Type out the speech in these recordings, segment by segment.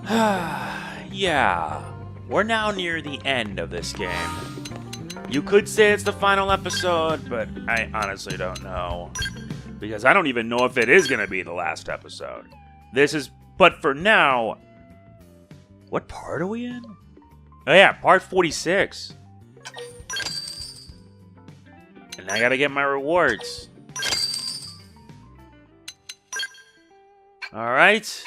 Yeah, we're now near the end of this game. You could say it's the final episode, but I honestly don't know. Because I don't even know if it is going to be the last episode. But for now... What part are we in? Oh yeah, part 46. And I gotta get my rewards. Alright.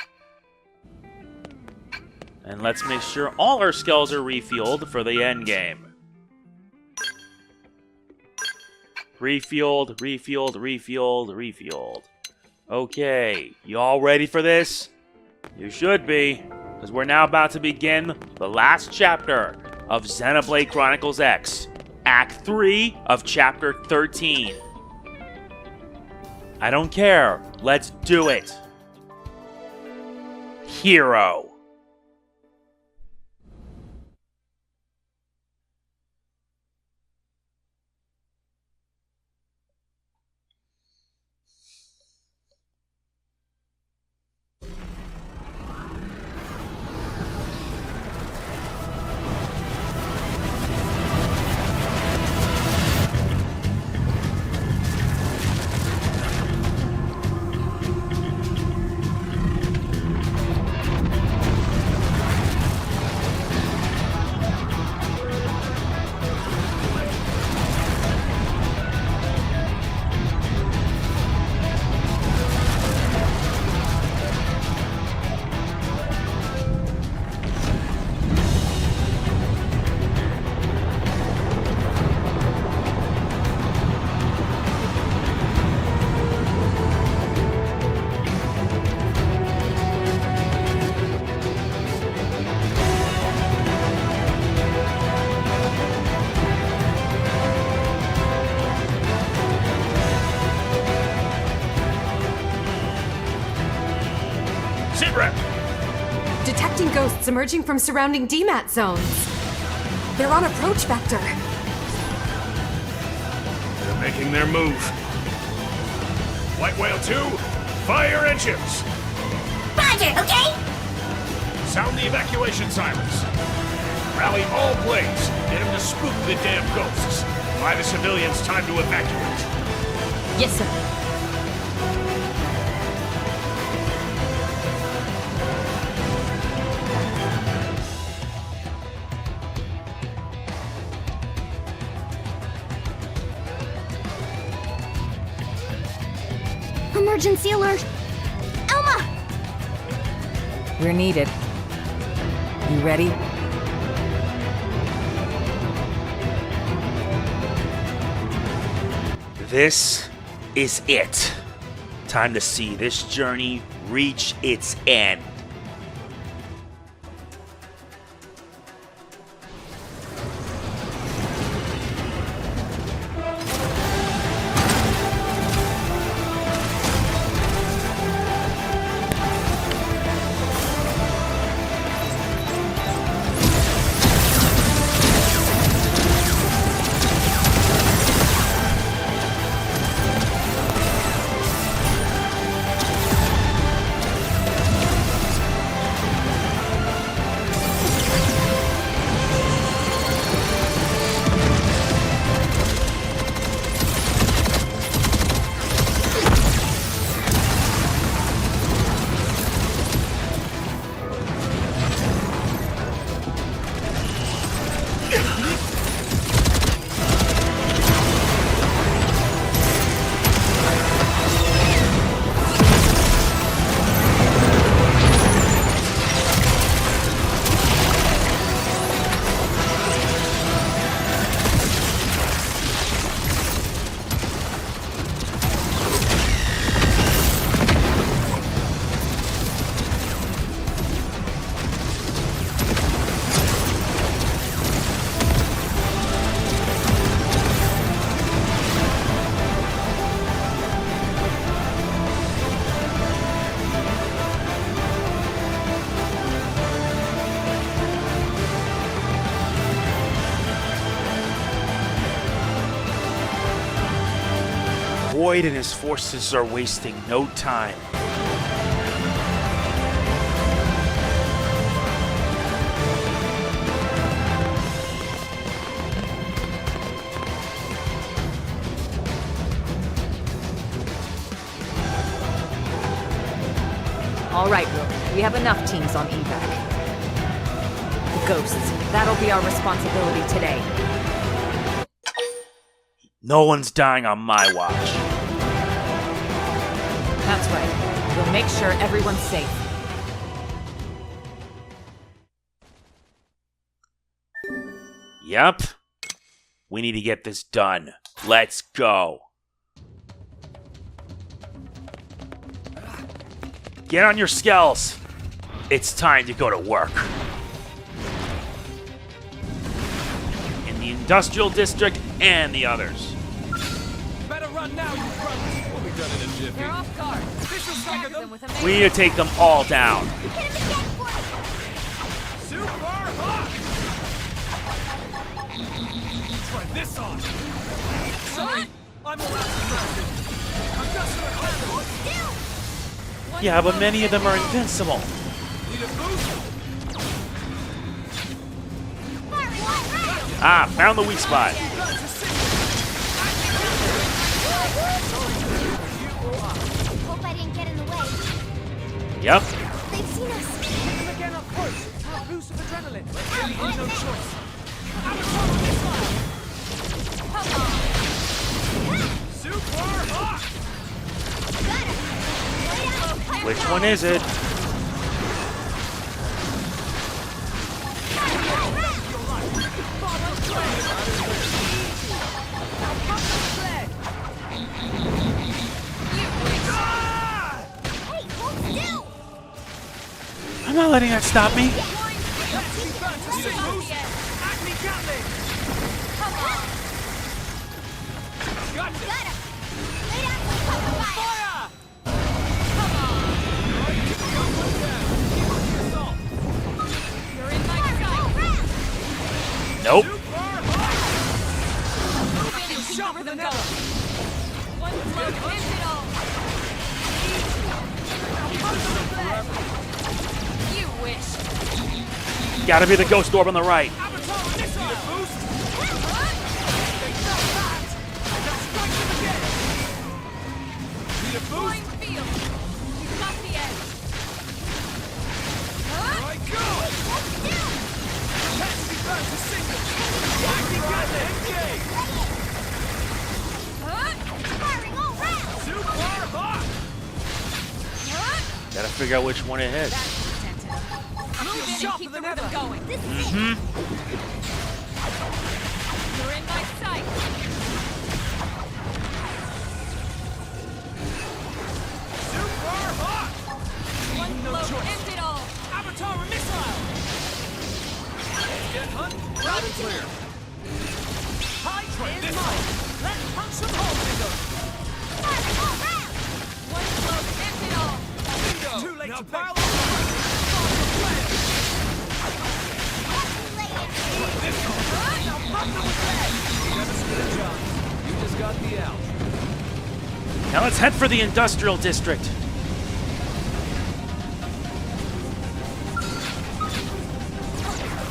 And let's make sure all our skulls are refueled for the end game. Refueled, refueled, refueled, refueled. Okay, you all ready for this? You should be, because we're now about to begin the last chapter of Xenoblade Chronicles X, Act 3 of Chapter 13. I don't care, let's do it. Hero. Detecting ghosts emerging from surrounding DMAT zones. They're on approach vector. They're making their move. White Whale 2, fire engines! Roger, okay? Sound the evacuation sirens. Rally all planes. Get them to spook the damn ghosts. Buy the civilians time to evacuate. Yes, sir. Emergency alert! Elma! We're needed. You ready? This is it. Time to see this journey reach its end. Void and his forces are wasting no time. Alright, Will. We have enough teams on evac. The ghosts. That'll be our responsibility today. No one's dying on my watch. That's right. We'll make sure everyone's safe. Yep. We need to get this done. Let's go. Get on your skells. It's time to go to work. In the industrial district and the others. Better run now, you runners. We'll be done in a jiffy. They're off guard. This will stagger them. We need to take them all down. Super hot! Try this on. Sorry, I'm allowed to crash it. I'm just gonna handle it. Yeah, but many of them are invincible. Need a boost? Ah, found the weak spot. Hope I didn't get in the way. Yep. They've seen us. Hit them again up close. For a boost of adrenaline. Let's Right no now. choice. Super hot! Which one is it? Hey, hold still. I'm not letting that stop me. Need a boost? Acme Gatling! Gotcha! Got him. Lay down some cover fire. You're in my Fire all round. Nope. Sharper than ever. One blow ends it all. You wish. Gotta be the ghost orb on the right. Flying field. You got the edge. Firing all round. Gotta figure out which one it hits. Move in and keep the rhythm going. This is it. You're in my sight. One blow ends it all. Avatar missile! Get hunt, loud and clear. High is mine. Let's punch some holes in them. Firing all round. One blow ends it all. Bingo. Too late to pile on. You just got the out. Now let's head for the industrial district.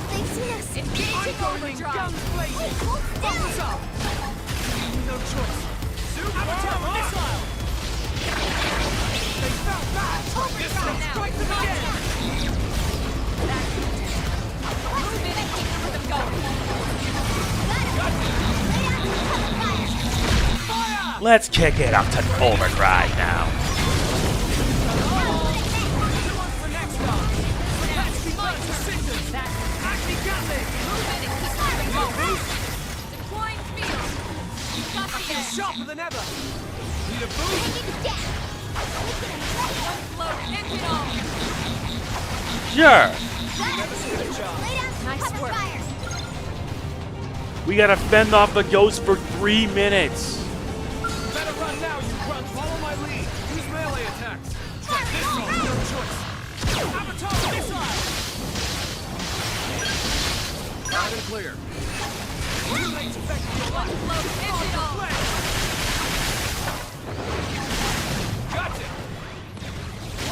They've seen us. Engaging overdrive. Guns blazing. Hey, hold Focus still. up. No choice. Avatar missile. They fell back. This time, strike them again. Move in and keep the rhythm going. Let's kick it up to overdrive now. Deploying field. You got the edge. Sharper than ever. Need a boost? One blow ends it all. Sure. Nice work. We gotta fend off the ghost for 3 minutes. Better run now, you grunt. Follow my lead. Use melee attacks. Try this one. No choice. Avatar missile. Loud and clear. Too late to back your One life. blow ends it all. Gotcha.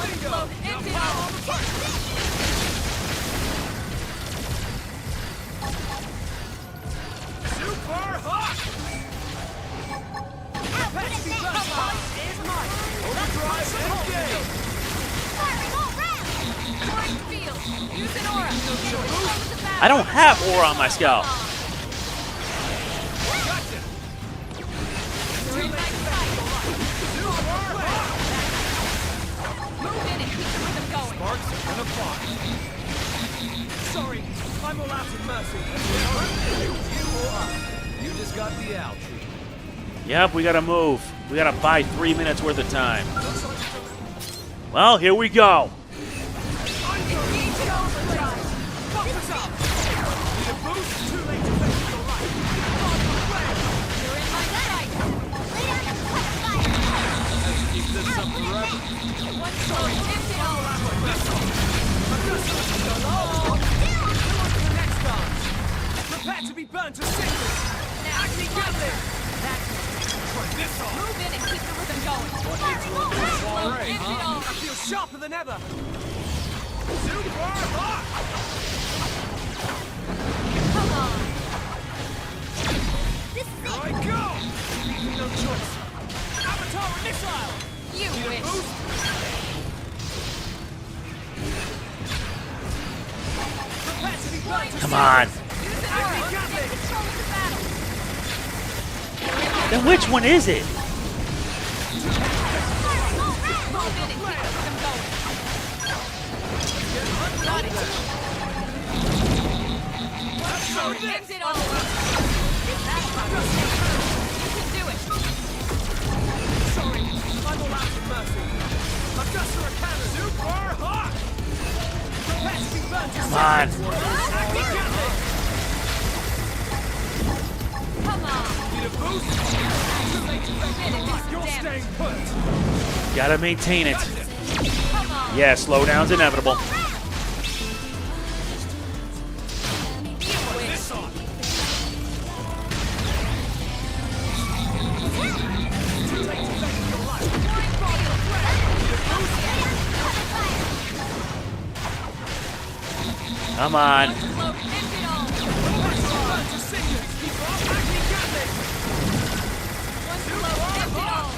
Bingo. blow Now ends it pile all. on the fight. Super hot. Pesky gunfire is mine. Overdrive engage. Firing all round. I don't have aura on my scalp. Sparks are gonna fly. Sorry, I'm all out of mercy. You just got the algae. Yep, we gotta move. We gotta buy 3 minutes worth of time. Well, here we go. Prepare to be burnt to cinders! Now, actually get there! Try this on! Move in and keep the rhythm going. I feel sharper than ever! Super hot! Come on. This is Here it! I go! No choice! Avatar and missile! You wish. Prepare to be burnt to Come on. Then which one is it? Ends it all. You can do it. Sorry, I'm all out of mercy. Augusta a cannon! Super hot! Prepare to be burnt to Come on. Come on. Need a boost? You're staying put! Gotta maintain it. Come on. Yeah, slowdown's inevitable. This on! Too late to save your life! Need a boost? Come on. Ends it all. Burn to cinders! Keep up! Acme Gatling! Ends it all.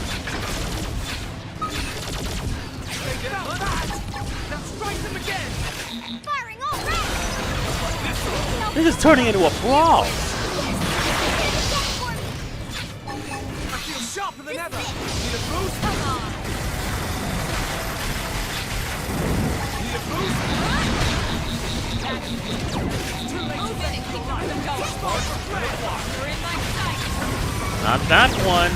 Take it out! Now strike them again! Firing all round! This is turning into a brawl. I feel sharper than ever! Need a boost? Come on. Need a boost? Too late to Move in and keep the rhythm going. You're in my sight. Not that one.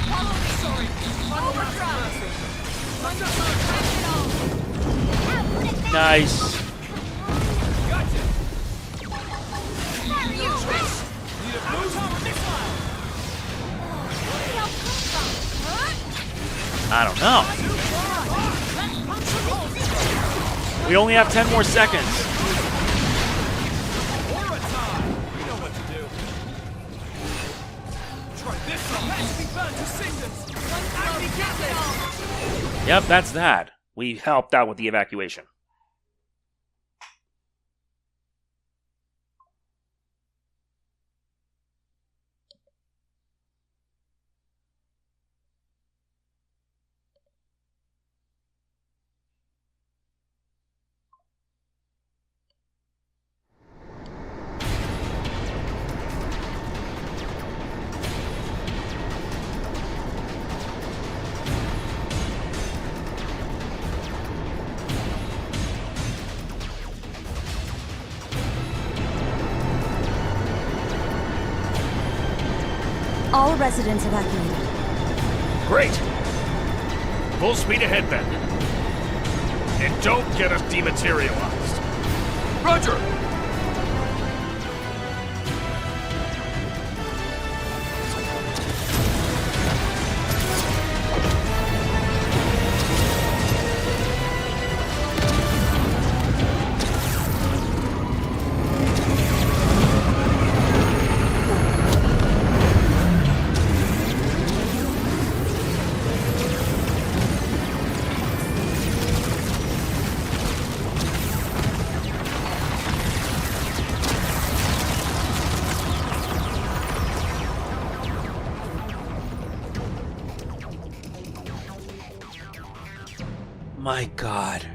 Follow me. Sorry. Overdrive. Ends it all. Nice. Gotcha! You wish. Need a boost? Missile! I don't know. We only have 10 more seconds. Aura time! We know what to do. Try this on! Let's be burned to cinders! Acme Gatling! Yep, that's that. We helped out with the evacuation. All residents evacuated. Great. Full speed ahead, then. And don't get us dematerialized. Roger! my god.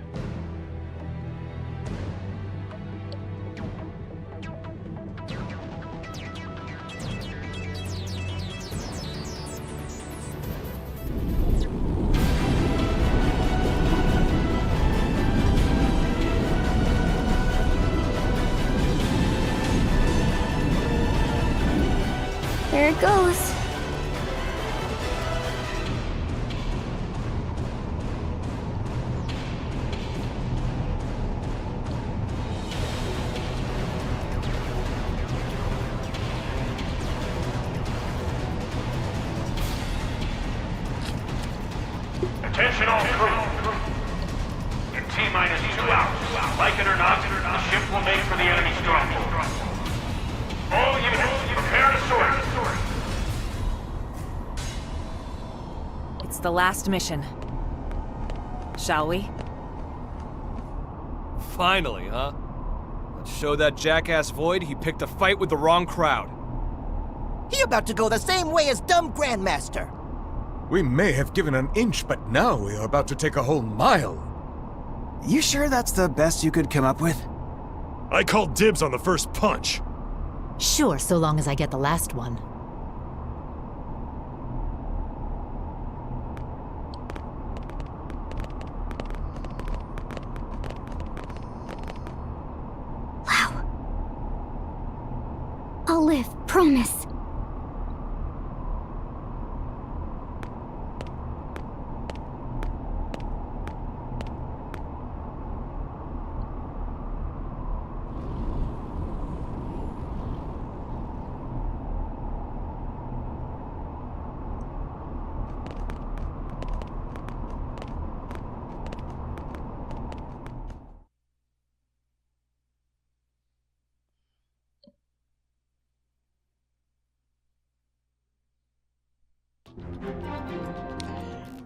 There it goes. Attention all crew. In T-minus 2 hours, like it or not, the ship will make for the enemy stronghold. All units, prepare to soar. It's the last mission. Shall we? Finally, huh? Let's show that jackass Void he picked a fight with the wrong crowd. He about to go the same way as dumb Grandmaster. We may have given an inch, but now we are about to take a whole mile. You sure that's the best you could come up with? I called dibs on the first punch. Sure, so long as I get the last one. Wow. I'll live, promise.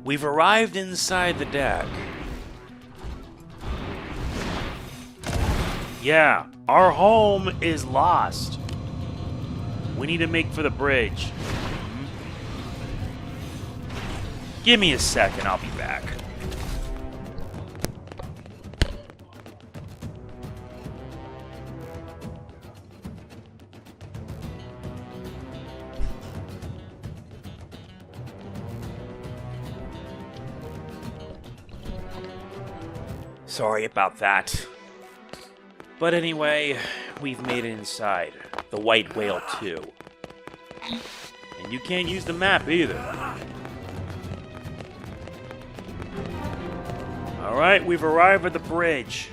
We've arrived inside the deck. Yeah, our home is lost. We need to make for the bridge. Give me a second, I'll be back. Sorry about that. But anyway, we've made it inside. The White Whale 2. And you can't use the map either. Alright, we've arrived at the bridge.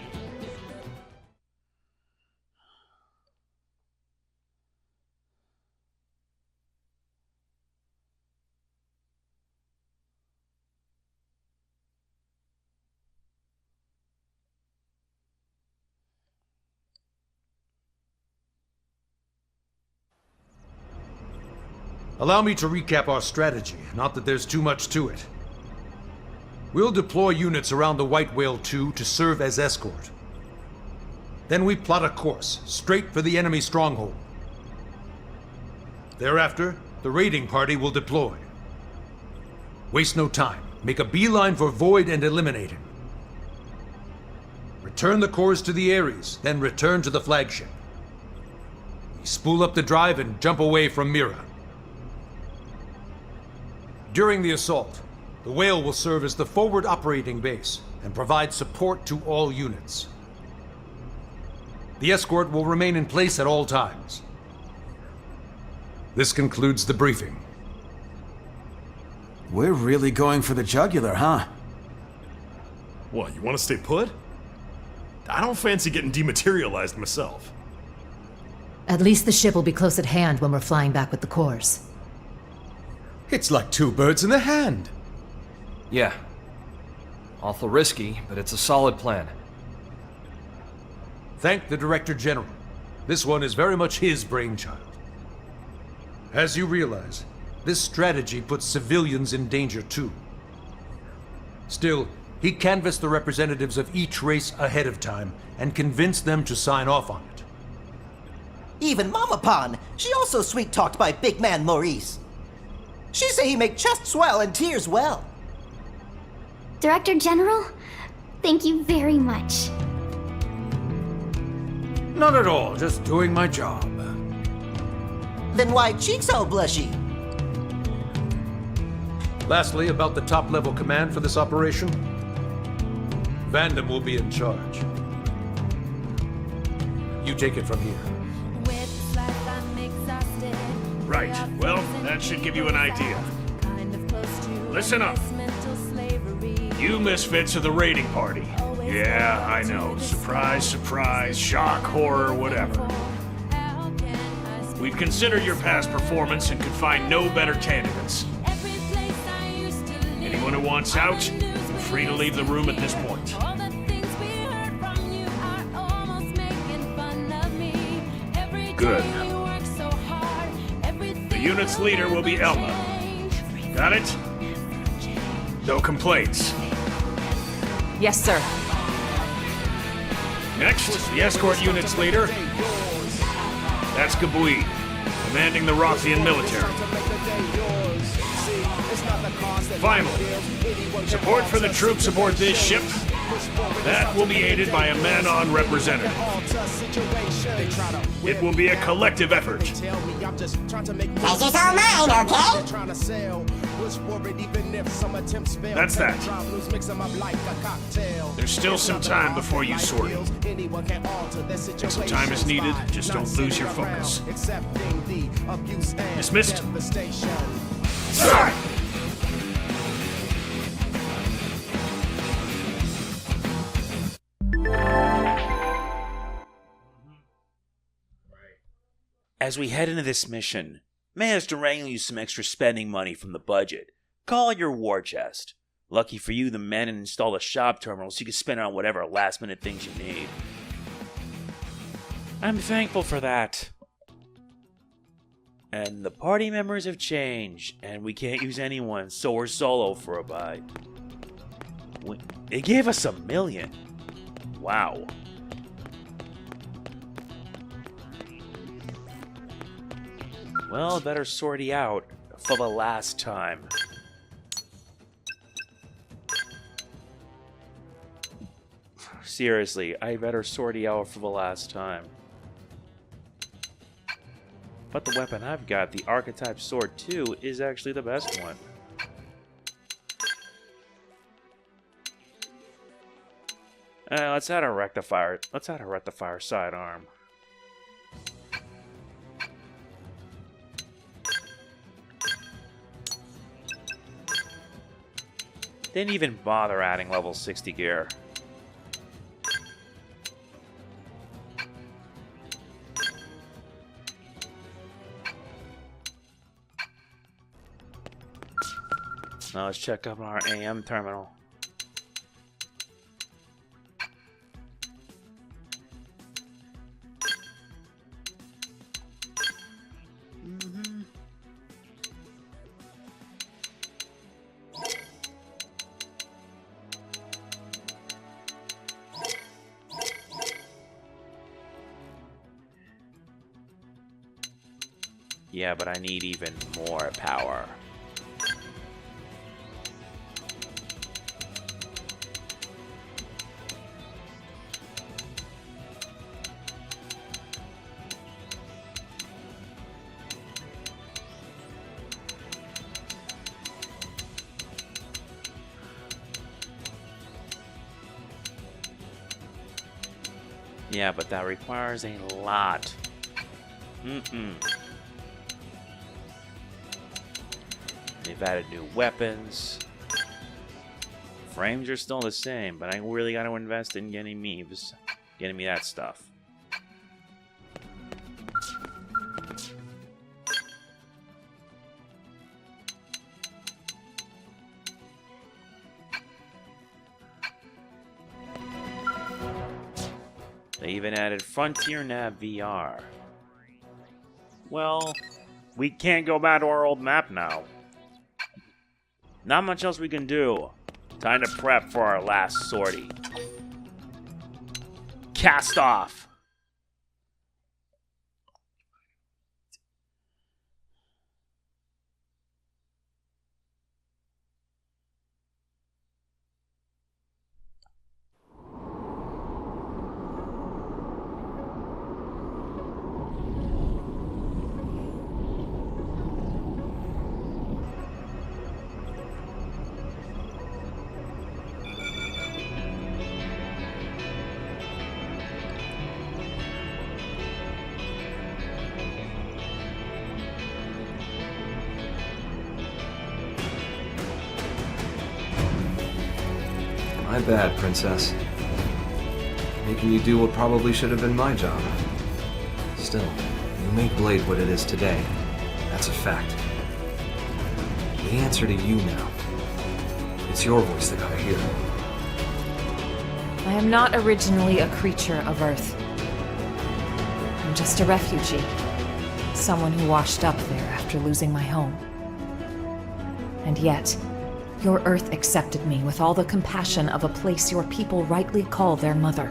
Allow me to recap our strategy, not that there's too much to it. We'll deploy units around the White Whale 2 to serve as escort. Then we plot a course, straight for the enemy stronghold. Thereafter, the raiding party will deploy. Waste no time. Make a beeline for Void and eliminate him. Return the cores to the Ares, then return to the flagship. We spool up the drive and jump away from Mira. During the assault, the Whale will serve as the forward operating base and provide support to all units. The escort will remain in place at all times. This concludes the briefing. We're really going for the jugular, huh? What, you want to stay put? I don't fancy getting dematerialized myself. At least the ship will be close at hand when we're flying back with the cores. It's like two birds in the hand. Yeah. Awful risky, but it's a solid plan. Thank the Director General. This one is very much his brainchild. As you realize, this strategy puts civilians in danger too. Still, he canvassed the representatives of each race ahead of time and convinced them to sign off on it. Even Mama Pan, she also sweet-talked by big man Maurice. She say he make chest swell and tears well. Director General, Thank you very much. Not at all, just doing my job. Then why cheeks all blushy? Lastly, about the top-level command for this operation. Vandam will be in charge. You take it from here. Right. Well, that should give you an idea. Listen up. You misfits are the raiding party. Yeah, I know. Surprise, surprise, shock, horror, whatever. We've considered your past performance and could find no better candidates. Anyone who wants out, feel free to leave the room at this point. Good. The unit's leader will be Elma. Got it? No complaints. Yes, sir. Next, the escort unit's leader. That's Gabui, commanding the Rothian military. Finally, support for the troops aboard this ship. That will be aided by a man-on representative. It will be a collective effort. Pleasure's all mine, okay? That's that. There's still some time before you sort it. If some time is needed, just don't lose your focus. Dismissed. Sorry. As we head into this mission, managed to wrangle you some extra spending money from the budget. Call it your war chest. Lucky for you, the men installed a shop terminal so you can spend it on whatever last-minute things you need. I'm thankful for that. And the party members have changed, and we can't use anyone, so we're solo for a bite. It gave us $1 million. Wow. Well, better sort you out for the last time. Seriously, I better sort you out for the last time. But the weapon I've got, the Archetype Sword 2, is actually the best one. Let's add a rectifier. Let's add a rectifier sidearm. Didn't even bother adding level 60 gear. Now let's check up our AM terminal. Yeah, but I need even more power. Yeah, but that requires a lot. They've added new weapons. Frames are still the same, but I really got to invest in getting me that stuff. They even added Frontier Nav VR. Well, we can't go back to our old map now. Not much else we can do. Time to prep for our last sortie. Cast off! My bad, Princess. Making you do what probably should have been my job. Still, you made Blade what it is today. That's a fact. We answer to you now. It's your voice that I hear. I am not originally a creature of Earth. I'm just a refugee. Someone who washed up there after losing my home. And yet, your Earth accepted me with all the compassion of a place your people rightly call their mother.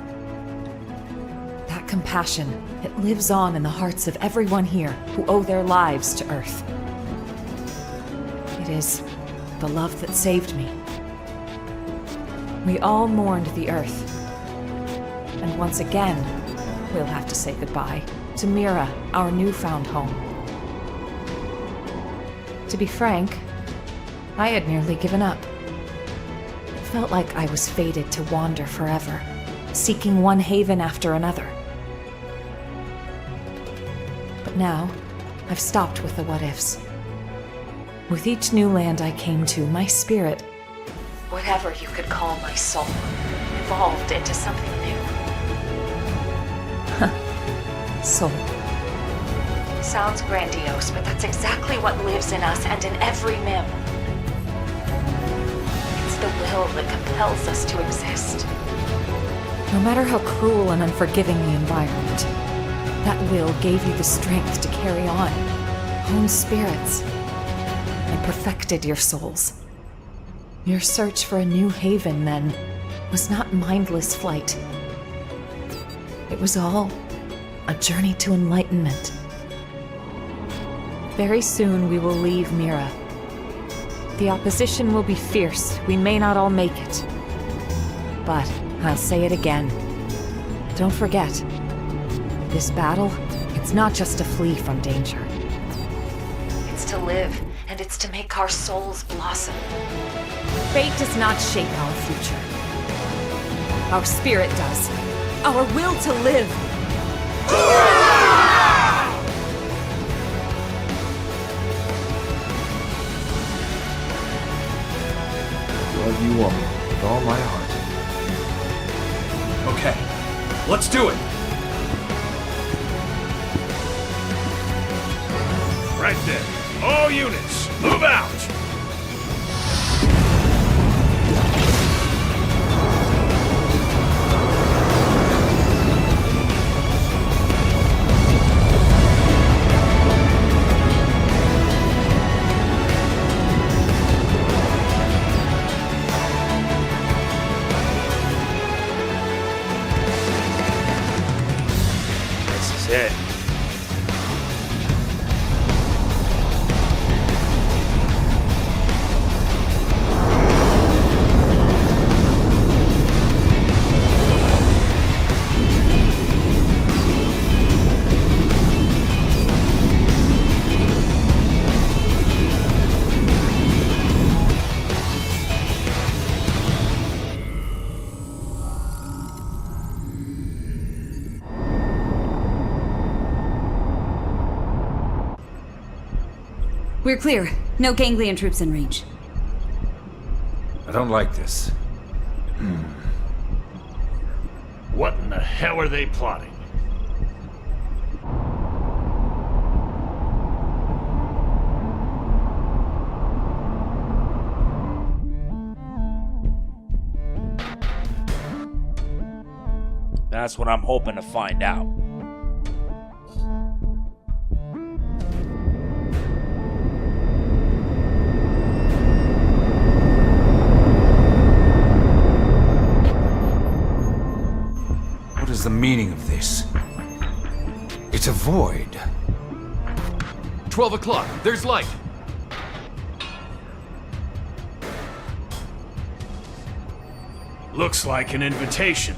That compassion, it lives on in the hearts of everyone here who owe their lives to Earth. It is the love that saved me. We all mourned the Earth. And once again, we'll have to say goodbye to Mira, our newfound home. To be frank, I had nearly given up. It felt like I was fated to wander forever, seeking one haven after another. But now, I've stopped with the what-ifs. With each new land I came to, my spirit, whatever you could call my soul, evolved into something new. Soul. Sounds grandiose, but that's exactly what lives in us and in every MIM. It's the will that compels us to exist. No matter how cruel and unforgiving the environment, that will gave you the strength to carry on, hone spirits, and perfected your souls. Your search for a new haven, then, was not mindless flight. It was all a journey to enlightenment. Very soon we will leave Mira. The opposition will be fierce. We may not all make it. But I'll say it again. Don't forget, this battle, it's not just to flee from danger. It's to live, and it's to make our souls blossom. Fate does not shape our future. Our spirit does. Our will to live. Love you all with all my heart. Okay, let's do it! Right there. All units, move out! This is it. We're clear. No ganglion troops in range. I don't like this. What in the hell are they plotting? That's what I'm hoping to find out. What is the meaning of this? It's a void. 12 o'clock. There's light. Looks like an invitation.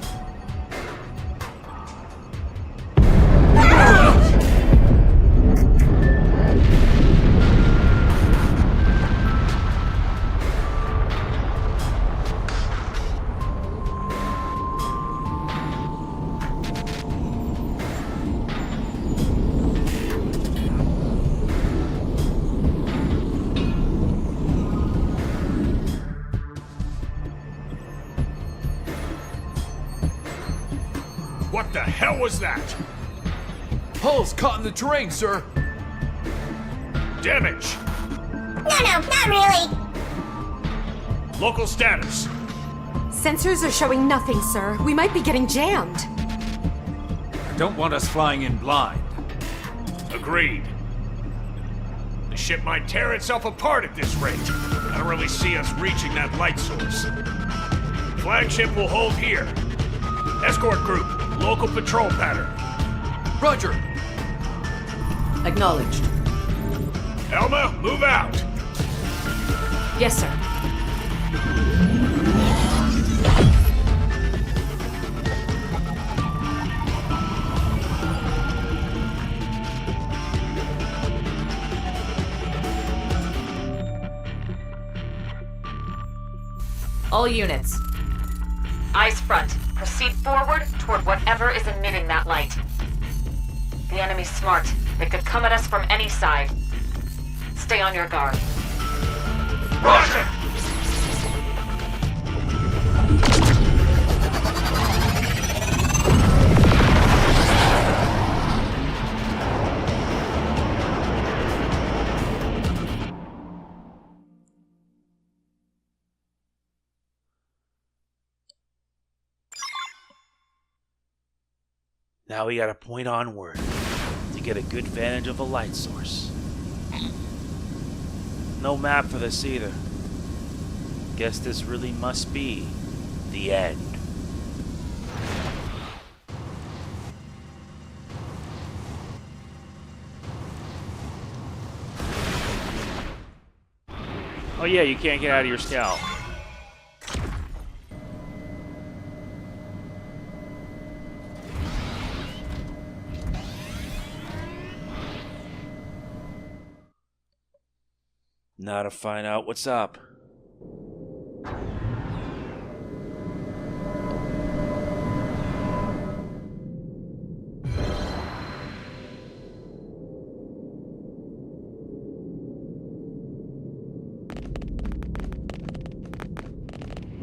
What the hell was that? Hull's caught in the terrain, sir. Damage. No, not really. Local status. Sensors are showing nothing, sir. We might be getting jammed. I don't want us flying in blind. Agreed. The ship might tear itself apart at this rate. I don't really see us reaching that light source. Flagship will hold here. Escort group, local patrol pattern. Roger. Acknowledged. Elma, move out. Yes, sir. All units. Eyes front. Proceed forward toward whatever is emitting that light. The enemy's smart. They could come at us from any side. Stay on your guard. Roger! Now we gotta point onward to get a good vantage of the light source. No map for this either. Guess this really must be the end. Oh yeah, you can't get out of your scout. Now to find out what's up.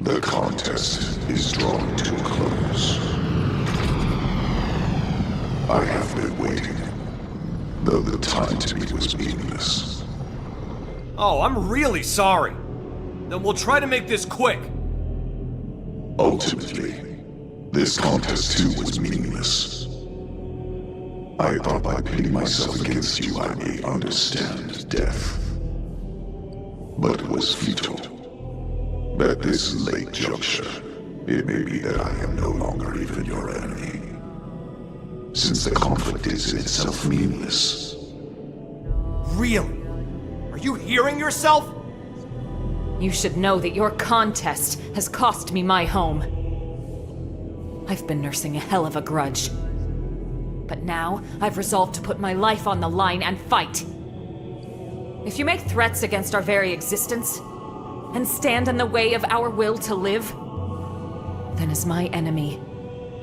The contest is drawing to a close. I have been waiting, though the time to me was meaningless. Oh, I'm really sorry. Then we'll try to make this quick. Ultimately, this contest too was meaningless. I thought by pitting myself against you I may understand death. But it was futile. At this late juncture, it may be that I am no longer even your enemy. Since the conflict is in itself meaningless. Really? Are you hearing yourself? You should know that your contest has cost me my home. I've been nursing a hell of a grudge. But now, I've resolved to put my life on the line and fight. If you make threats against our very existence, and stand in the way of our will to live, then as my enemy,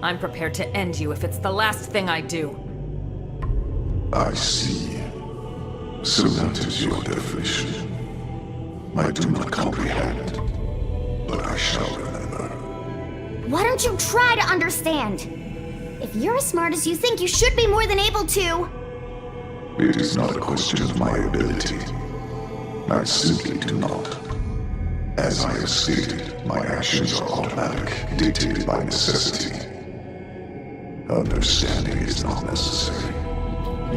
I'm prepared to end you if it's the last thing I do. I see. So that is your definition. I do not comprehend, but I shall remember. Why don't you try to understand? If you're as smart as you think, you should be more than able to. It is not a question of my ability. I simply do not. As I have stated, my actions are automatic, dictated by necessity. Understanding is not necessary.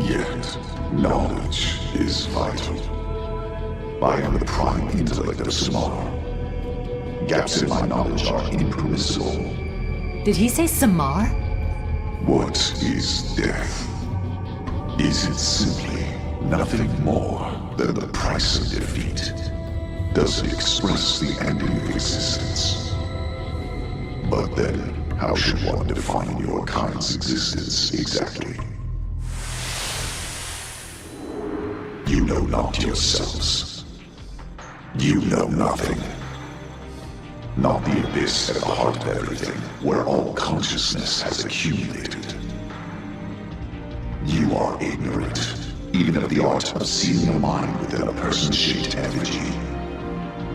Yet, knowledge is vital. I am the prime intellect of Samar. Gaps in my knowledge are impermissible. Did he say Samar? What is death? Is it simply nothing more than the price of defeat? Does it express the ending of existence? But then, how should one define your kind's existence exactly? You know not yourselves. You know nothing. Not the abyss at the heart of everything, where all consciousness has accumulated. You are ignorant, even of the art of seeing a mind within a person-shaped energy.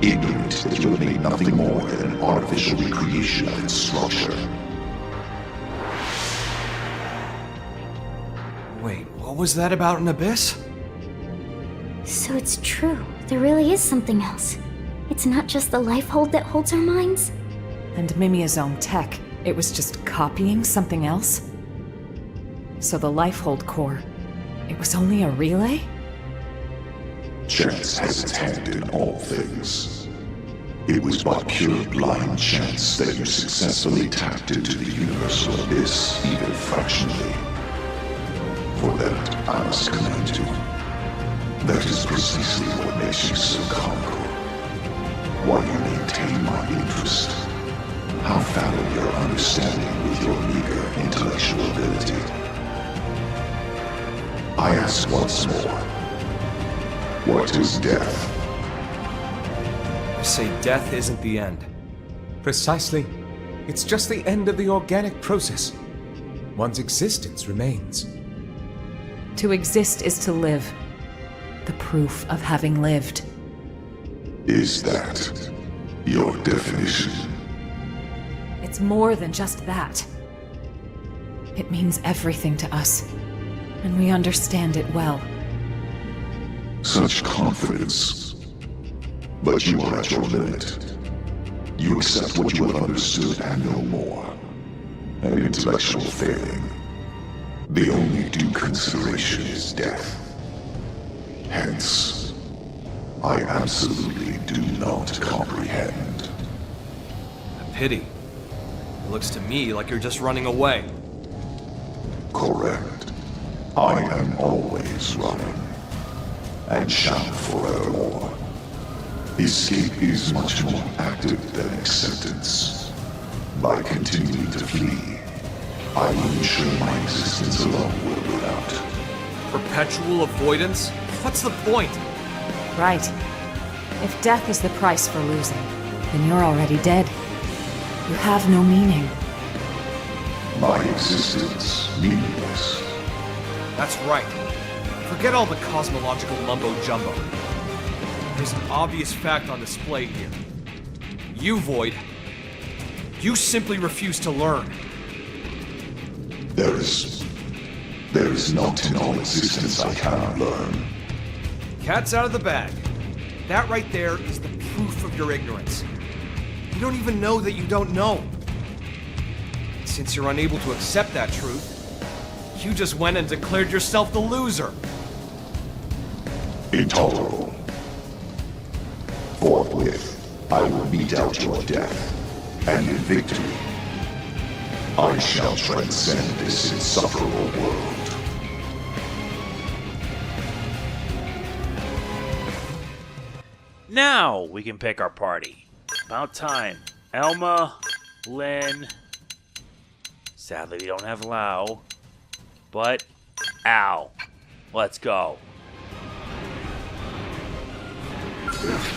Ignorant that you have made nothing more than an artificial recreation of its structure. Wait, what was that about an abyss? So it's true. There really is something else. It's not just the life hold that holds our minds. And Mimia's own tech, it was just copying something else? So the Lifehold core, it was only a relay? Chance has its hand in all things. It was but pure blind chance that you successfully tapped into the universal abyss, even fractionally. For that, I must commend you. That is precisely what makes you so comical. Why you maintain my interest. How fallow your understanding with your meager intellectual ability. I ask once more. What is death? You say death isn't the end. Precisely. It's just the end of the organic process. One's existence remains. To exist is to live. The proof of having lived. Is that your definition? It's more than just that. It means everything to us, and we understand it well. Such confidence. But you are at your limit. You accept what you have understood and no more. An intellectual failing. The only due consideration is death. Hence, I absolutely do not comprehend. A pity. It looks to me like you're just running away. Correct. I am always running. And shall forevermore. Escape is much more active than acceptance. By continuing to flee, I will ensure my existence alone will win out. Perpetual avoidance? What's the point? Right. If death is the price for losing, then you're already dead. You have no meaning. My existence meaningless. That's right. Forget all the cosmological mumbo-jumbo. There's an obvious fact on display here. You, Void, you simply refuse to learn. There is not in all existence I cannot learn. Cat's out of the bag. That right there is the proof of your ignorance. You don't even know that you don't know. Since you're unable to accept that truth, you just went and declared yourself the loser. Intolerable. Forthwith, I will mete out your death, and in victory, I shall transcend this insufferable world. Now we can pick our party. About time. Elma, Lynn. Sadly, we don't have Lau. But, Al. Let's go.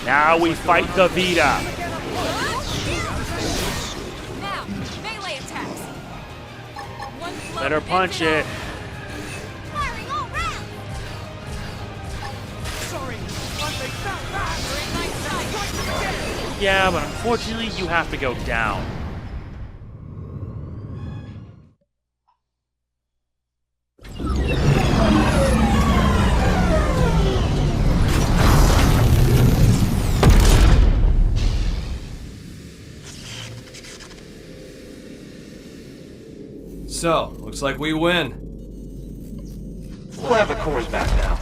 Now we fight the Vita. Now, melee attacks. Better punch it. Firing all round. Sorry, I think that Yeah, but unfortunately you have to go down. So, looks like we win. We'll have the cores back now.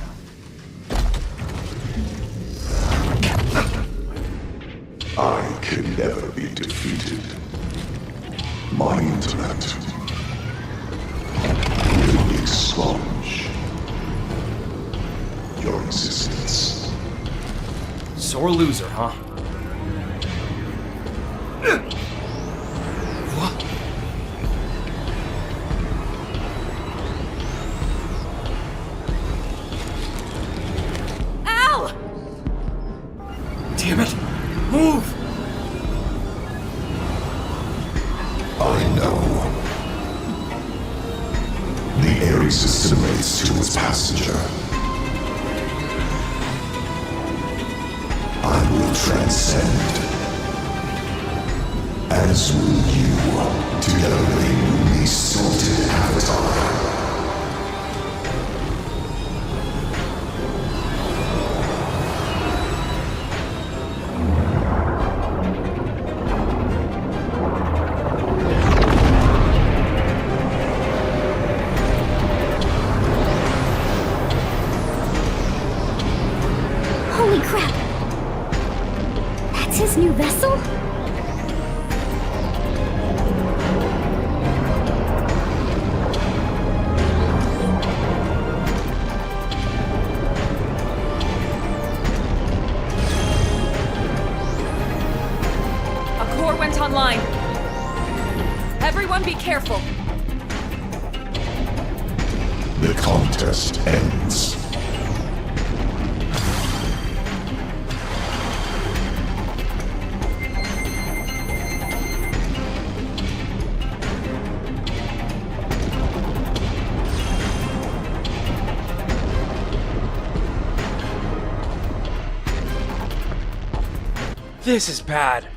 I can never be defeated. My intellect will expunge your existence. Sore loser, huh? What? Ow! Damn it! Move! I know. The Ares assimilates to its passenger. I will transcend. As will you, together with a newly sorted avatar. Everyone be careful. The contest ends. This is bad.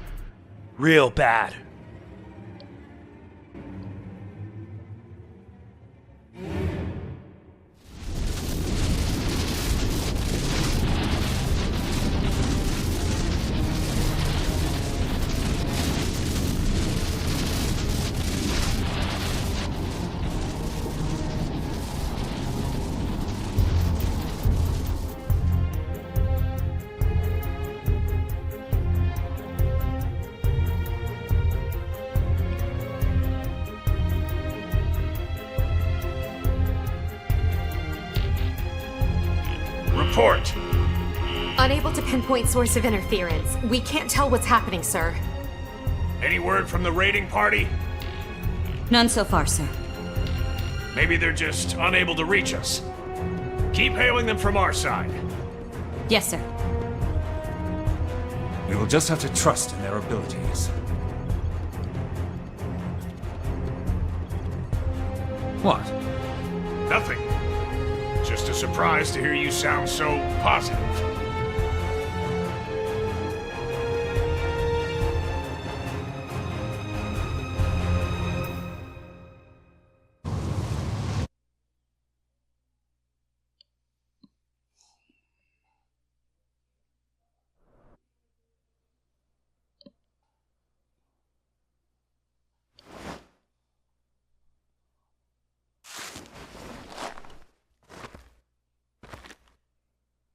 Real bad. Report. Unable to pinpoint source of interference. We can't tell what's happening, sir. Any word from the raiding party? None so far, sir. Maybe they're just unable to reach us. Keep hailing them from our side. Yes, sir. We will just have to trust in their abilities. What? Nothing. Just a surprise to hear you sound so positive.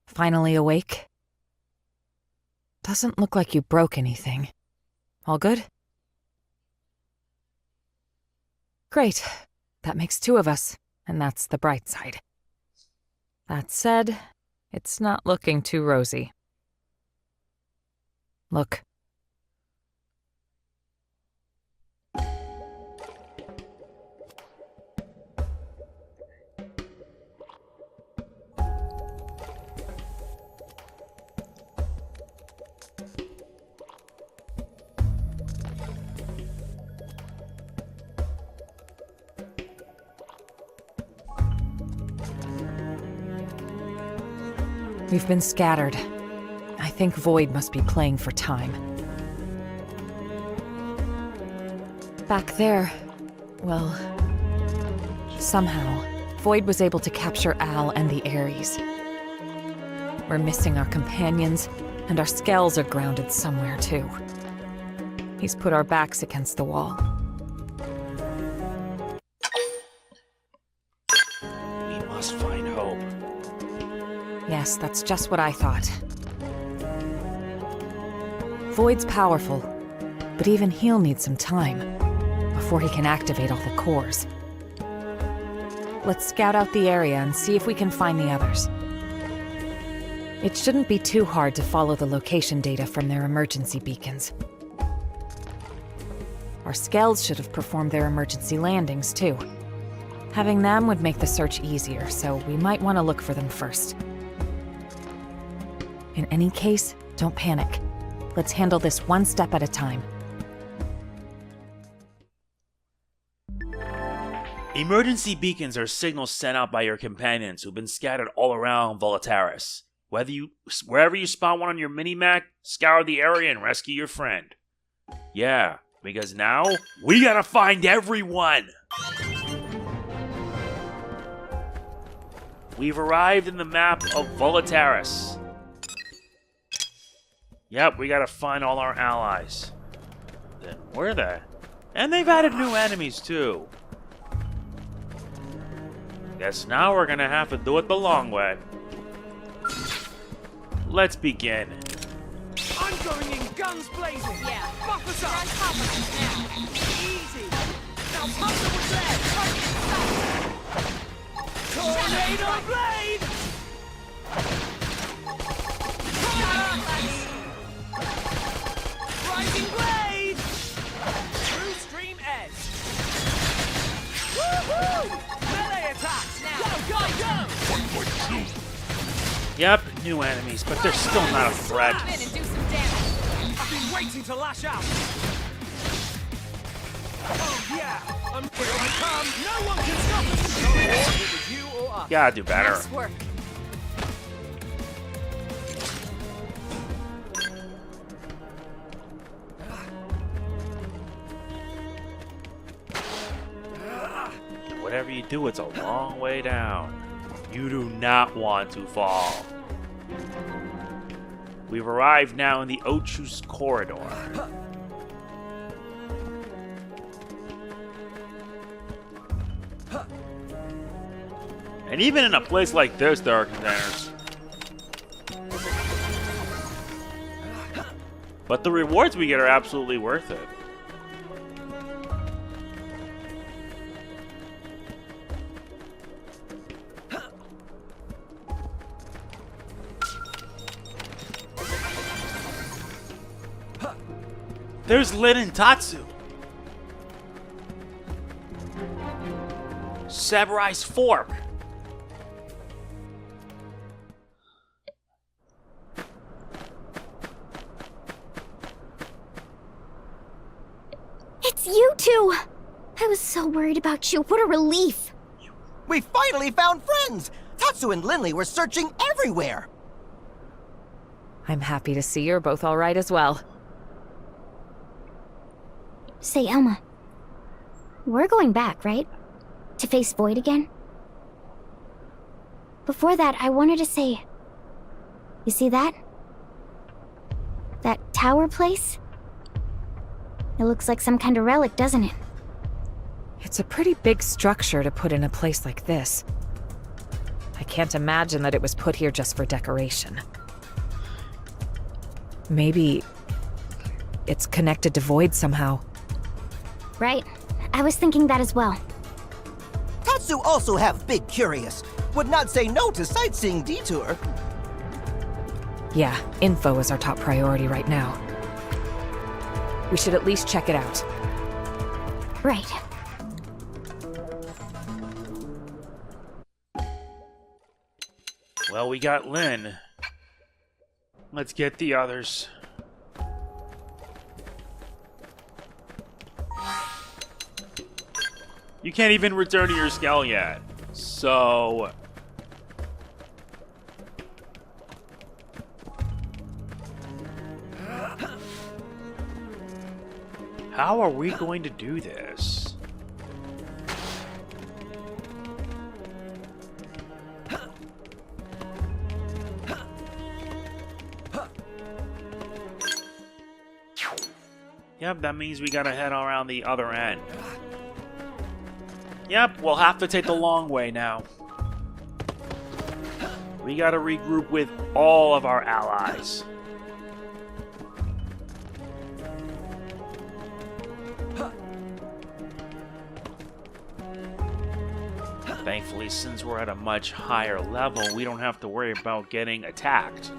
Finally awake? Doesn't look like you broke anything. All good? Great. That makes 2 of us, and that's the bright side. That said, it's not looking too rosy. Look. We've been scattered. I think Void must be playing for time. Back there, well, somehow, Void was able to capture Al and the Ares. We're missing our companions, and our skells are grounded somewhere too. He's put our backs against the wall. We must find hope. Yes, that's just what I thought. Void's powerful, but even he'll need some time before he can activate all the cores. Let's scout out the area and see if we can find the others. It shouldn't be too hard to follow the location data from their emergency beacons. Our Skells should have performed their emergency landings, too. Having them would make the search easier, so we might want to look for them first. In any case, don't panic. Let's handle this one step at a time. Emergency beacons are signals sent out by your companions who've been scattered all around Volataris. Wherever you spot one on your mini-map, scour the area and rescue your friend. Yeah, because now, we gotta find everyone! We've arrived in the map of Volataris. Yep, we gotta find all our allies. Then where the... And they've added new enemies too. Guess now we're gonna have to do it the long way. Let's begin. I'm going in guns blazing. Yeah. Buff us up. Now. Easy. Now pump them with lead. Tornado blade. Rising blade. True stream edge. Yep, new enemies, but they're still not a threat. I've been waiting to lash out. Oh yeah, I'm here I come. No one can stop us. It was you or us. Gotta do better. Nice work. Whatever you do, it's a long way down. You do not want to fall. We've arrived now in the Ochu's corridor. And even in a place like this, there are containers. But the rewards we get are absolutely worth it. There's Lin and Tatsu. Saburi's fork. It's you two! I was so worried about you. What a relief. We finally found friends! Tatsu and Linley were searching everywhere! I'm happy to see you're both all right as well. Say, Elma. We're going back, right? To face Void again? Before that, I wanted to say... You see that? That tower place? It looks like some kind of relic, doesn't it? It's a pretty big structure to put in a place like this. I can't imagine that it was put here just for decoration. Maybe it's connected to Void somehow. Right. I was thinking that as well. Tatsu also have big curious. Would not say no to sightseeing detour. Yeah, info is our top priority right now. We should at least check it out. Right. Well, we got Lin. Let's get the others. You can't even return to your skull yet. So... how are we going to do this? Yep, that means we gotta head around the other end. Yep, we'll have to take the long way now. We gotta regroup with all of our allies. Thankfully, since we're at a much higher level, we don't have to worry about getting attacked.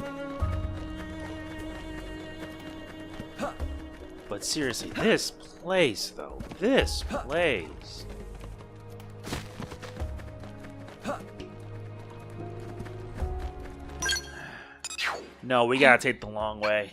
But seriously, this place, though. This place. No, we gotta take the long way.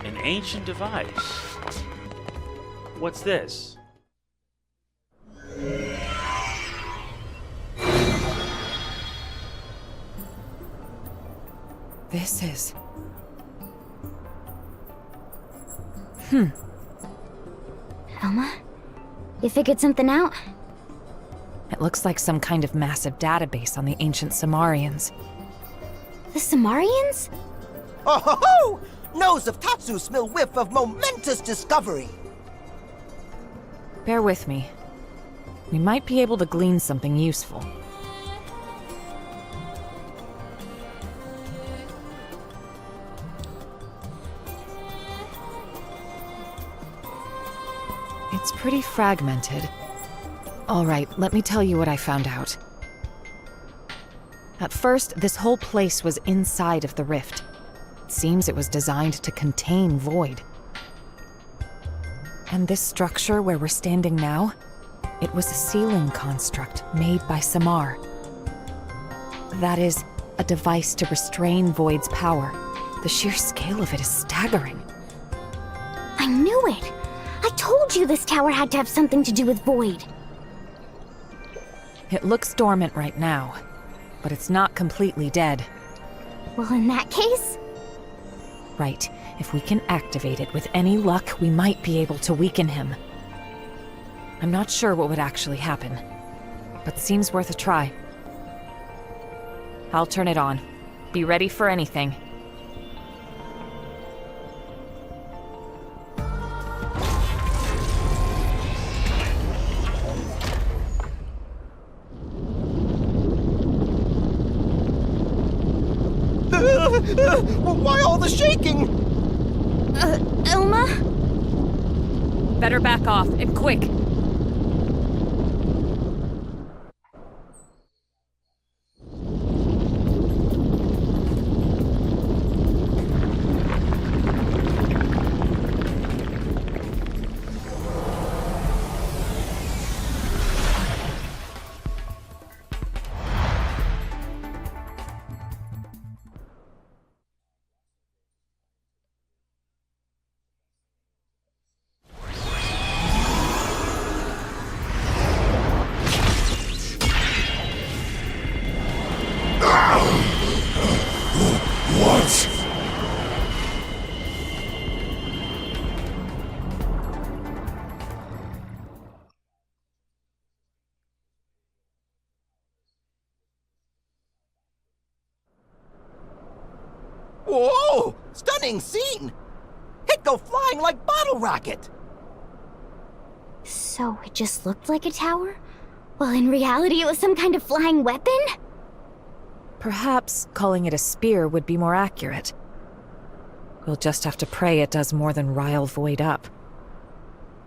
An ancient device. What's this? This is... Elma? You figured something out? It looks like some kind of massive database on the ancient Samarians. The Samarians? Oh ho ho! Nose of Tatsu smell whiff of momentous discovery. Bear with me. We might be able to glean something useful. It's pretty fragmented. All right, let me tell you what I found out. At first, this whole place was inside of the rift. It seems it was designed to contain void. And this structure where we're standing now, it was a sealing construct made by Samar. That is, a device to restrain Void's power. The sheer scale of it is staggering. I knew it! I told you this tower had to have something to do with Void. It looks dormant right now, but it's not completely dead. Well, in that case... Right. If we can activate it with any luck, we might be able to weaken him. I'm not sure what would actually happen, but seems worth a try. I'll turn it on. Be ready for anything. Why all the shaking? Elma? Better back off, and quick! Whoa! Stunning scene! It go flying like bottle rocket! So it just looked like a tower? Well, in reality it was some kind of flying weapon? Perhaps calling it a spear would be more accurate. We'll just have to pray it does more than rile Void up.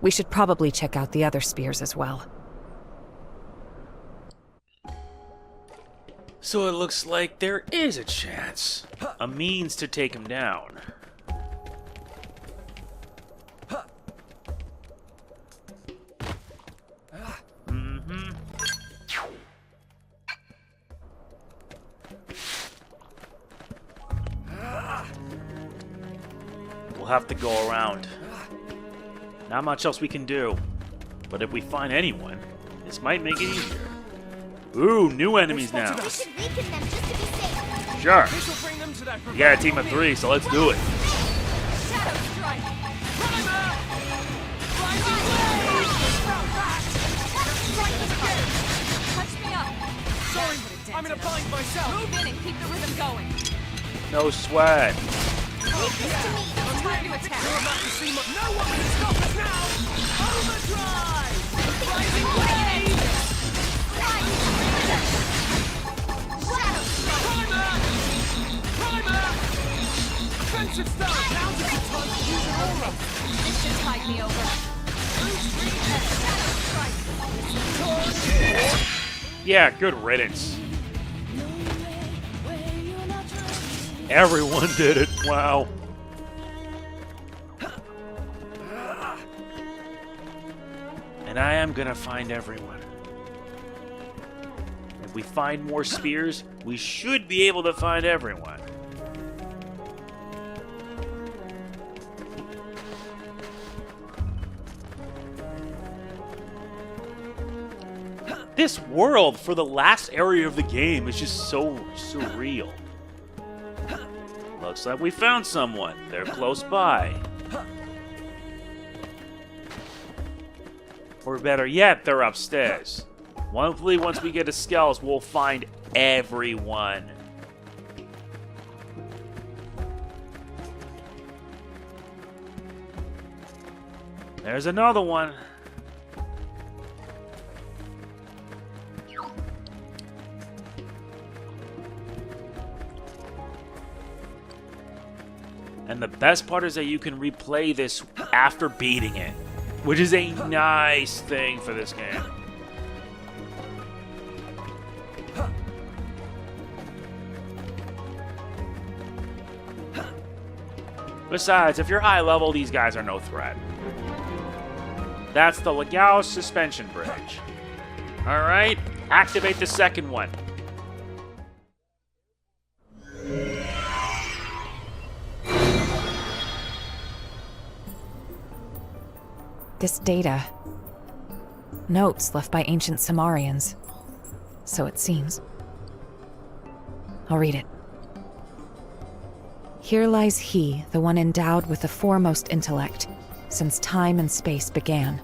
We should probably check out the other spears as well. So it looks like there is a chance. A means to take him down. We'll have to go around. Not much else we can do. But if we find anyone, this might make it easier. Ooh, new enemies now. We should weaken them just to be safe. Sure. This will bring them to that You got a team of 3, so let's do it. Shadow Strike! Primer! Rising Wave! Strike again! Touch me up. Sorry, I'm in a bind myself. Move in and keep the rhythm going. No sweat. I'm ready to attack. You're about to see my... No one can stop us now! Overdrive! Rising Wave! Shadow Strike. Primer! Primer! Defensive stone! Now's a good time to use an aura! This should tide me over. Shadow Strike. Yeah, good riddance. Everyone did it. Wow. And I am gonna find everyone. If we find more spears, we should be able to find everyone. This world for the last area of the game is just so surreal. Looks like we found someone. They're close by. Or better yet, they're upstairs. Hopefully, once we get to Skells, we'll find everyone. There's another one. And the best part is that you can replay this after beating it, which is a nice thing for this game. Besides, if you're high level, these guys are no threat. That's the Legao suspension bridge. Alright, activate the second one. This data. Notes left by ancient Samarians. So it seems. I'll read it. Here lies he, the one endowed with the foremost intellect, since time and space began.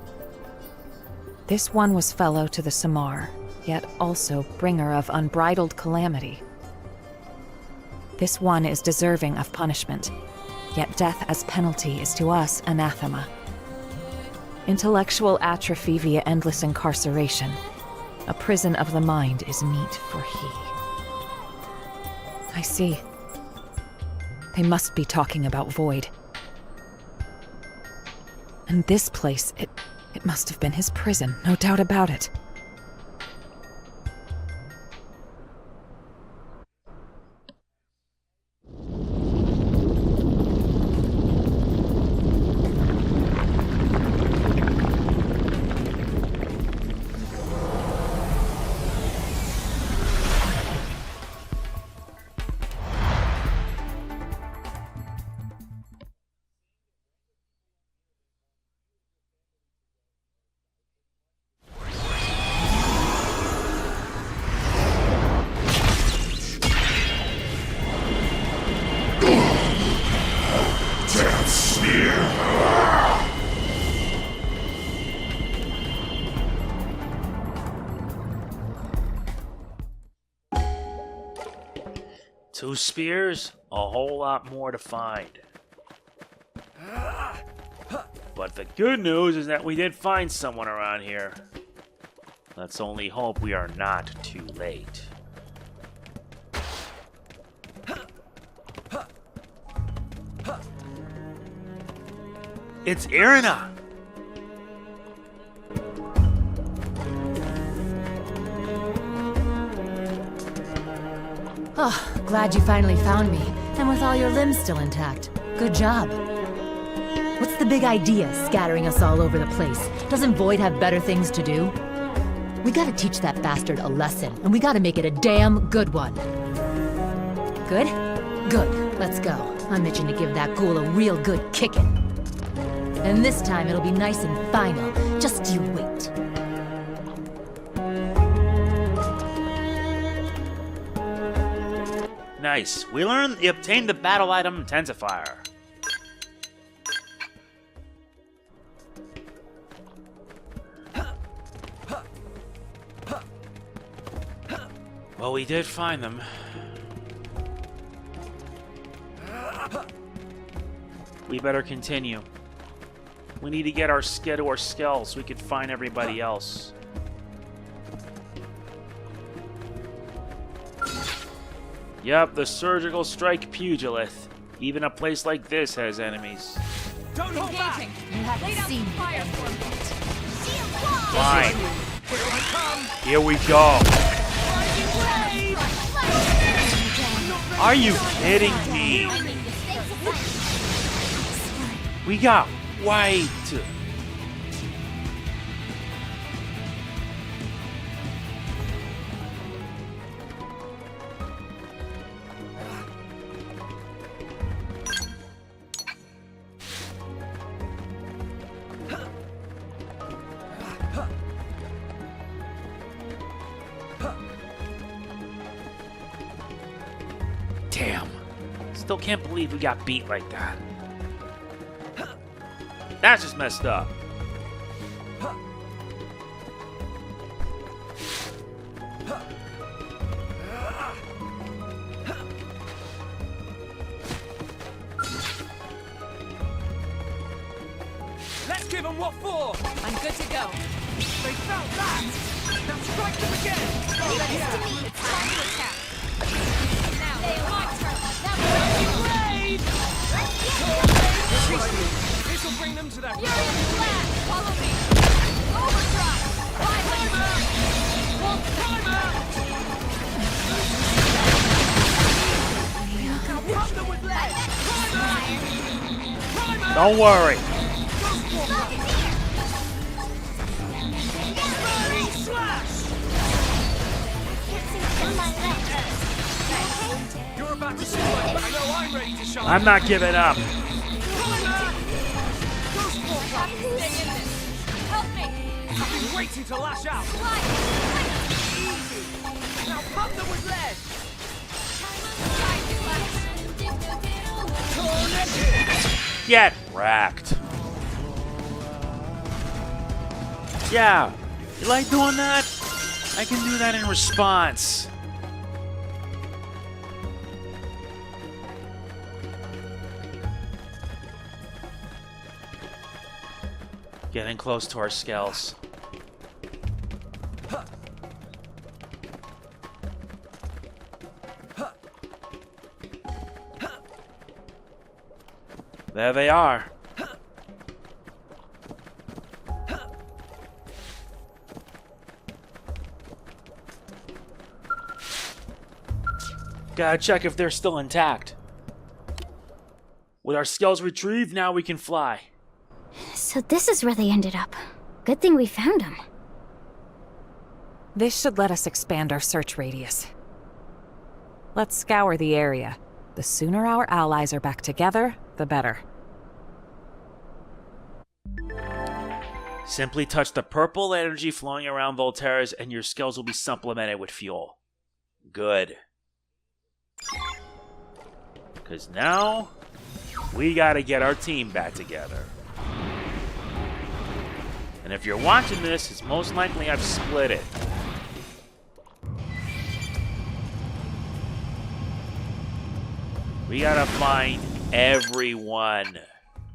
This one was fellow to the Samar, yet also bringer of unbridled calamity. This one is deserving of punishment, yet death as penalty is to us anathema. Intellectual atrophy via endless incarceration, a prison of the mind is meet for he. I see. They must be talking about Void. And this place, it must have been his prison, no doubt about it. Two spears, a whole lot more to find. But the good news is that we did find someone around here. Let's only hope we are not too late. It's Irina! Oh, glad you finally found me. And with all your limbs still intact. Good job. What's the big idea, scattering us all over the place? Doesn't Void have better things to do? We gotta teach that bastard a lesson, and we gotta make it a damn good one. Good? Good. Let's go. I'm itching to give that ghoul a real good kicking. And this time it'll be nice and final. Just you wait. Nice. We obtained the battle item Intensifier. Well, we did find them. We better continue. We need to get our sked or skell so we can find everybody else. Yep, the surgical strike pugilith. Even a place like this has enemies. Don't hold back! You haven't seen fire for Fine. Here we go. Are you kidding me? We got white. Damn. Still can't believe we got beat like that. That's just messed up. Let's give them What for? I'm good to go. They felt that! Now strike them again! It's time to attack. Now, They want her. This will bring them to their Furious Blast! Follow me! Overdrive! Now pump them with lead! Don't worry. Burning slash! You're about to see what I know I'm ready to shine. I'm not giving up. Stay in this. Help me! I've been waiting to lash out. Easy. Now pump them with lead. Get wrecked. Yeah, you like doing that? I can do that in response. Getting close to our skulls. There they are. Gotta check if they're still intact. With our skulls retrieved, now we can fly. So this is where they ended up. Good thing we found them. This should let us expand our search radius. Let's scour the area. The sooner our allies are back together, the better. Simply touch the purple energy flowing around Volterra's and your skills will be supplemented with fuel. Good. Because now, we gotta get our team back together. And if you're watching this, it's most likely I've split it. We gotta find everyone.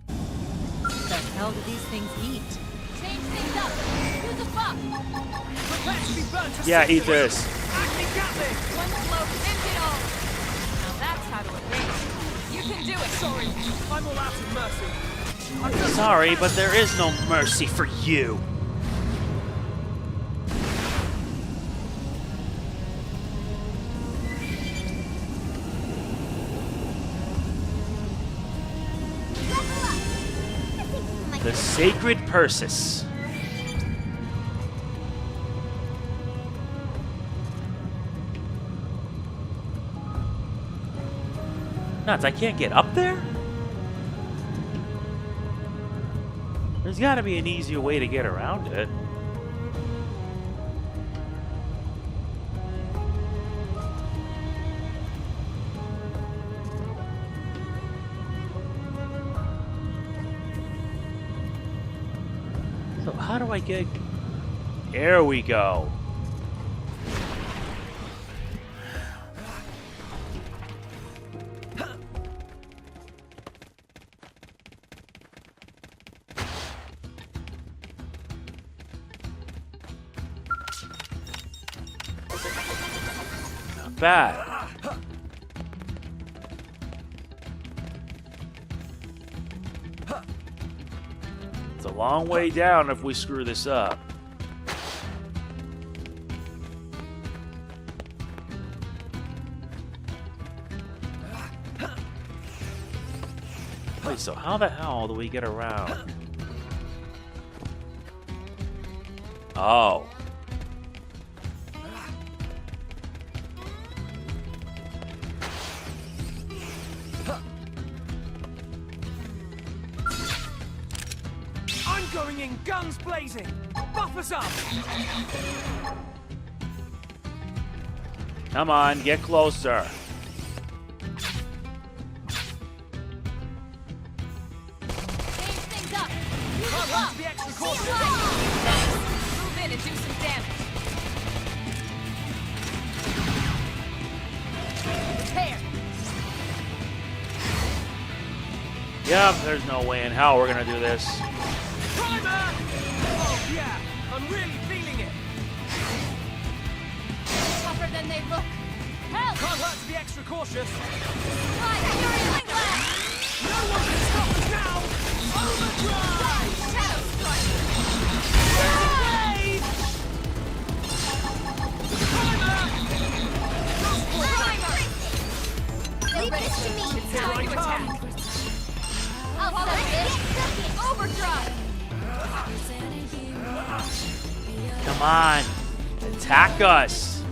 What the hell do these things eat? Change things up! Use a buff! Prepare to be burnt to Yeah, eat cinder. this. Acme Gatling! One blow, end it all! Now that's how to evade. You can do it! Sorry, I'm all out of mercy. Sorry, but there is no mercy for you. The Sacred Persis. Nuts, I can't get up there? There's gotta be an easier way to get around it. So how do I get... There we go. Not bad. It's a long way down if we screw this up. Wait, so how the hell do we get around? Oh. I'm going in guns blazing. Buff us up. Come on, get closer. Can't to be extra cautious. Move in and do some damage. Prepare. Yep, there's no way in hell we're gonna do this. Primer! I'm really feeling it. Tougher than they look. Help! Can't hurt to be extra cautious. Fly, Fury Winglet! No one can stop us now! Overdrive! Shadow Strike! Blade! Leave this to me. It's time to attack. I'll follow this. Overdrive! Come on. Attack us.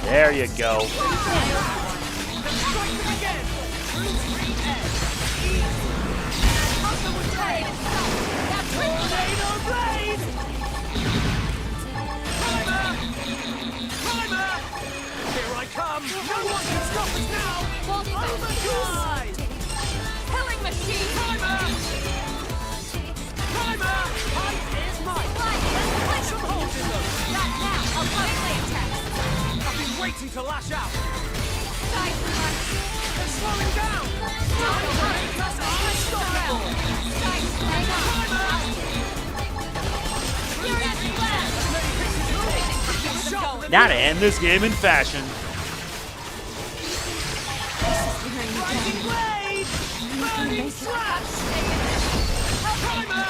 There you go. Here I come! No one can stop us now! Overdrive! Killing machine! Timer! Height is mine! Punch some holes in them! Not now! I'll finally attack! I've been waiting to lash out! Side punch! They're slowing down! Time to make us unstoppable! Side timer! Furious blast! Now to end this game in fashion. Striking blade! Burning slash! Timer!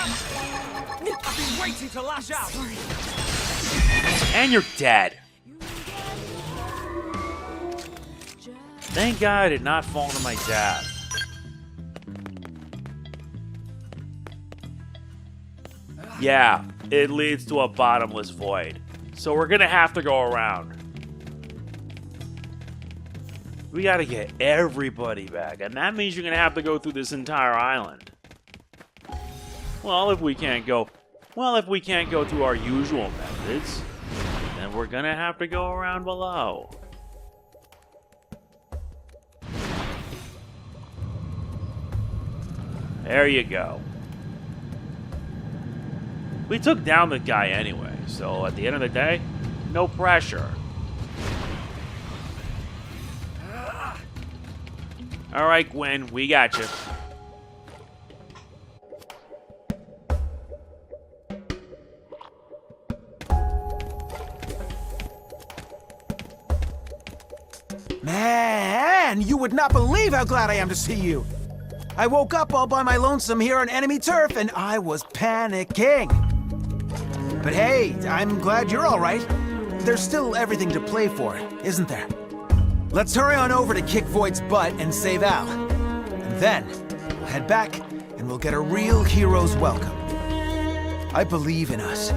I've been waiting to lash out! And you're dead. Thank God I did not fall to my death. Yeah, it leads to a bottomless void. So we're gonna have to go around. We gotta get everybody back, and that means you're gonna have to go through this entire island. Well, if we can't go through our usual methods, then we're gonna have to go around below. There you go. We took down the guy anyway, so at the end of the day, no pressure. Alright, Gwen, we got you. Man, you would not believe how glad I am to see you. I woke up all by my lonesome here on enemy turf, and I was panicking. But hey, I'm glad you're all right. There's still everything to play for, isn't there? Let's hurry on over to kick Void's butt and save Al. And then, we'll head back, and we'll get a real hero's welcome. I believe in us.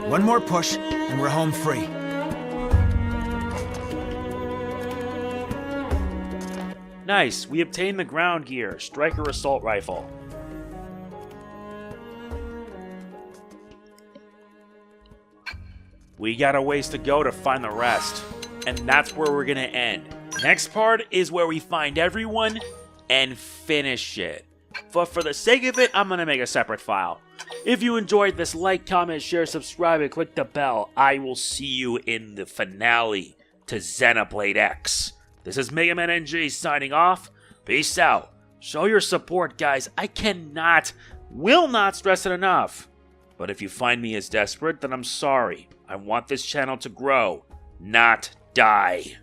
One more push, and we're home free. Nice, we obtained the ground gear, Striker Assault Rifle. We got a ways to go to find the rest, and that's where we're gonna end. Next part is where we find everyone and finish it. But for the sake of it, I'm gonna make a separate file. If you enjoyed this, like, comment, share, subscribe, and click the bell. I will see you in the finale to Xenoblade X. This is MegamanNG signing off. Peace out. Show your support, guys. I will not stress it enough. But if you find me as desperate, then I'm sorry. I want this channel to grow, not die.